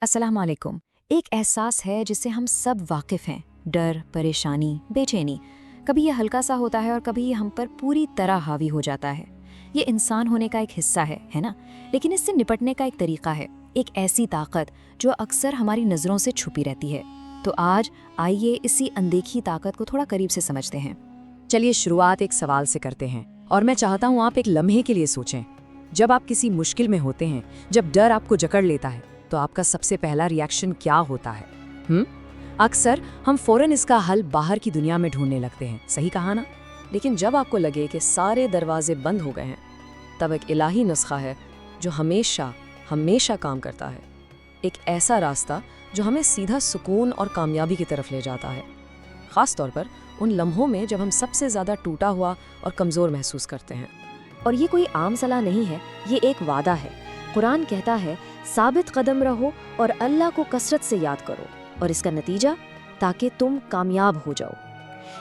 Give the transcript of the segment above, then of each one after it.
अस्सलाम वालेकुम। एक एहसास है जिससे हम सब वाकिफ़ हैं, डर, परेशानी, बेचैनी। कभी ये हल्का सा होता है और कभी ये हम पर पूरी तरह हावी हो जाता है। ये इंसान होने का एक हिस्सा है ना? लेकिन इससे निपटने का एक तरीका है, एक ऐसी ताकत जो अक्सर हमारी नज़रों से छुपी रहती है। तो आज आइए इसी अनदेखी ताकत को थोड़ा करीब से समझते हैं। चलिए शुरुआत एक सवाल से करते हैं और मैं चाहता हूँ आप एक लम्हे के लिए सोचें। जब आप किसी मुश्किल में होते हैं, जब डर आपको जकड़ लेता है, तो आपका सबसे पहला रिएक्शन क्या होता है? अक्सर हम फौरन इसका हल बाहर की दुनिया में ढूंढने लगते हैं, सही कहा ना? लेकिन जब आपको लगे कि सारे दरवाजे बंद हो गए हैं, तब एक इलाही नुस्खा है जो हमेशा हमेशा काम करता है। एक ऐसा रास्ता जो हमें सीधा सुकून और कामयाबी की तरफ ले जाता है, ख़ास तौर पर उन लम्हों में जब हम सबसे ज़्यादा टूटा हुआ और कमज़ोर महसूस करते हैं। और ये कोई आम सलाह नहीं है, ये एक वादा है। कुरान कहता है, साबित कदम रहो और अल्लाह को कसरत से याद करो, और इसका नतीजा ताकि तुम कामयाब हो जाओ।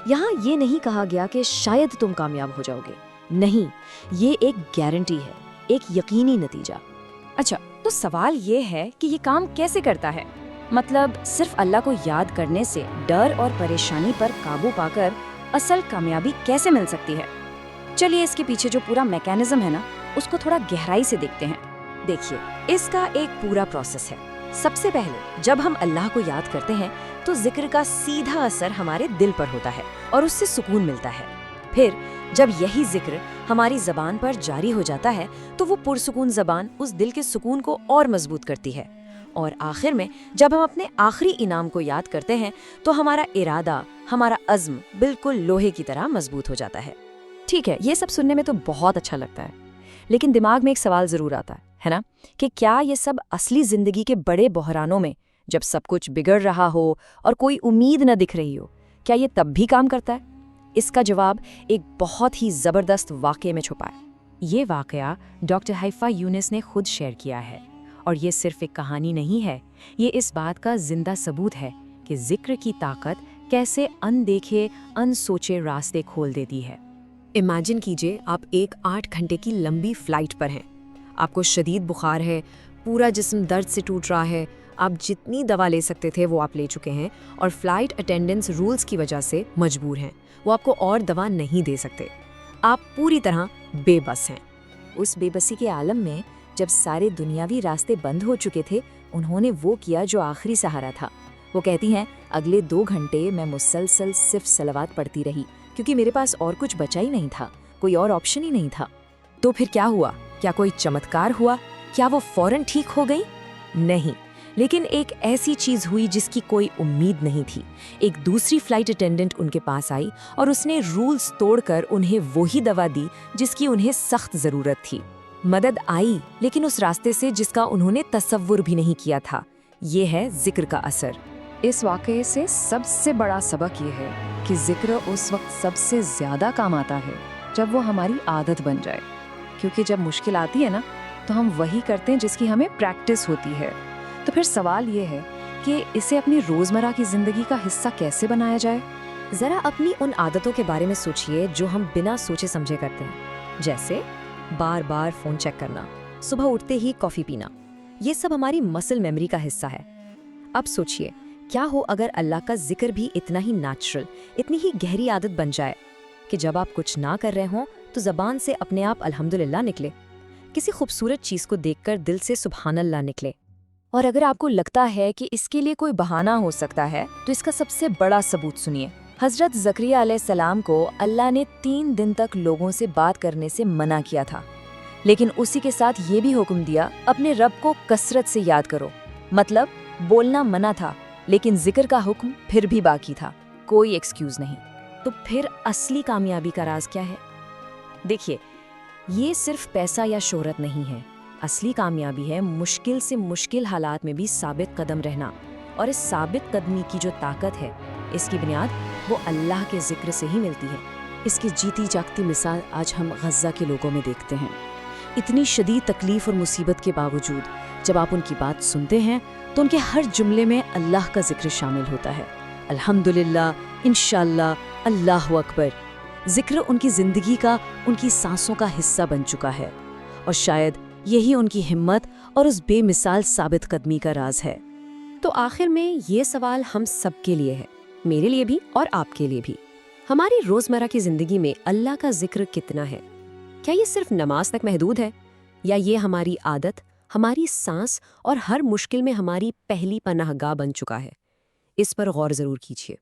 यहाँ ये नहीं कहा गया कि शायद तुम कामयाब हो जाओगे, नहीं, ये एक गारंटी है, एक यकीनी नतीजा। अच्छा, तो सवाल ये है कि ये काम कैसे करता है? मतलब सिर्फ अल्लाह को याद करने से डर और परेशानी पर काबू पाकर असल कामयाबी कैसे मिल सकती है? चलिए इसके पीछे जो पूरा मैकेनिज्म है ना, उसको थोड़ा गहराई से देखते हैं। देखिए, इसका एक पूरा प्रोसेस है। सबसे पहले जब हम अल्लाह को याद करते हैं तो जिक्र का सीधा असर हमारे दिल पर होता है और उससे सुकून मिलता है। फिर जब यही जिक्र हमारी ज़बान पर जारी हो जाता है तो वो पुरसुकून ज़बान उस दिल के सुकून को और मजबूत करती है। और आखिर में जब हम अपने आखिरी इनाम को याद करते हैं तो हमारा इरादा, हमारा अज़्म बिल्कुल लोहे की तरह मजबूत हो जाता है। ठीक है, ये सब सुनने में तो बहुत अच्छा लगता है, लेकिन दिमाग में एक सवाल ज़रूर आता है ना, कि क्या ये सब असली ज़िंदगी के बड़े बहरानों में, जब सब कुछ बिगड़ रहा हो और कोई उम्मीद न दिख रही हो, क्या ये तब भी काम करता है? इसका जवाब एक बहुत ही ज़बरदस्त वाक़ये में छुपा है। ये वाक़या डॉक्टर हैफा यूनिस ने खुद शेयर किया है, और ये सिर्फ एक कहानी नहीं है, ये इस बात का जिंदा सबूत है कि जिक्र की ताकत कैसे अनदेखे, अनसोचे रास्ते खोल देती है। इमेजिन कीजिए, आप एक 8 घंटे की लंबी फ्लाइट पर हैं। आपको शदीद बुखार है, पूरा जिस्म दर्द से टूट रहा है, आप जितनी दवा ले सकते थे वो आप ले चुके हैं, और फ्लाइट अटेंडेंट्स रूल्स की वजह से मजबूर हैं, वो आपको और दवा नहीं दे सकते। आप पूरी तरह बेबस हैं। उस बेबसी के आलम में जब सारे दुनियावी रास्ते बंद हो चुके थे, उन्होंने वो किया जो आखिरी सहारा था। वो कहती हैं, अगले 2 घंटे मैं मुसलसल सिर्फ सलवात पढ़ती रही, क्योंकि मेरे पास और कुछ बचा ही नहीं था, कोई और ऑप्शन ही नहीं था। तो फिर क्या हुआ? क्या कोई चमत्कार हुआ? क्या वो फौरन ठीक हो गई? नहीं, लेकिन एक ऐसी चीज़ हुई जिसकी कोई उम्मीद नहीं थी। एक दूसरी फ्लाइट अटेंडेंट उनके पास आई और उसने रूल्स तोड़कर उन्हें वही दवा दी जिसकी उन्हें सख्त ज़रूरत थी। मदद आई, लेकिन उस रास्ते से जिसका उन्होंने तसव्वुर भी नहीं किया था। ये है जिक्र का असर। इस वाक़ये से सबसे बड़ा सबक ये है कि जिक्र उस वक्त सबसे ज़्यादा काम आता है जब वो हमारी आदत बन जाए, क्योंकि जब मुश्किल आती है ना, तो हम वही करते हैं जिसकी हमें प्रैक्टिस होती है। तो फिर सवाल ये है कि इसे अपनी रोज़मर्रा की ज़िंदगी का हिस्सा कैसे बनाया जाए? ज़रा अपनी उन आदतों के बारे में सोचिए जो हम बिना सोचे समझे करते हैं, जैसे बार बार फ़ोन चेक करना, सुबह उठते ही कॉफ़ी पीना। ये सब हमारी मसल मेमोरी का हिस्सा है। अब सोचिए, क्या हो अगर अल्लाह का जिक्र भी इतना ही नेचुरल, इतनी ही गहरी आदत बन जाए कि जब आप कुछ ना कर रहे हों तो ज़बान से अपने आप अल्हम्दुलिल्लाह निकले, किसी खूबसूरत चीज़ को देखकर दिल से सुबहानल्लाह निकले। और अगर आपको लगता है कि इसके लिए कोई बहाना हो सकता है, तो इसका सबसे बड़ा सबूत सुनिए। हज़रत ज़करिया अलैहिस्सलाम को अल्लाह ने 3 दिन तक लोगों से बात करने से मना किया था, लेकिन उसी के साथ ये भी हुक्म दिया, अपने रब को कसरत से याद करो। मतलब बोलना मना था, लेकिन जिक्र का हुक्म फिर भी बाकी था, कोई एक्सक्यूज़ नहीं। तो फिर असली कामयाबी का राज क्या है? देखिए, ये सिर्फ पैसा या शोहरत नहीं है। असली कामयाबी है मुश्किल से मुश्किल हालात में भी साबित कदम रहना। और इस साबित कदमी की जो ताकत है, इसकी बुनियाद वो अल्लाह के जिक्र से ही मिलती है। इसकी जीती जागती मिसाल आज हम गज़ा के लोगों में देखते हैं। इतनी शदीद तकलीफ़ और मुसीबत के बावजूद जब आप उनकी बात सुनते हैं तो उनके हर जुमले में अल्लाह का जिक्र शामिल होता है। अल्हम्दुलिल्लाह, इंशाअल्लाह, अल्लाहु अकबर। जिक्र उनकी ज़िंदगी का, उनकी सांसों का हिस्सा बन चुका है, और शायद यही उनकी हिम्मत और उस बेमिसाल साबित कदमी का राज है। تو آخر میں یہ سوال ہم سب کے لیے ہے، میرے لیے بھی اور آپ کے لیے بھی۔ ہماری روزمرہ کی زندگی میں اللہ کا ذکر کتنا ہے؟ کیا یہ صرف نماز تک محدود ہے، یا یہ ہماری عادت، ہماری سانس اور ہر مشکل میں ہماری پہلی پناہ گاہ بن چکا ہے؟ اس پر غور ضرور کیجیے۔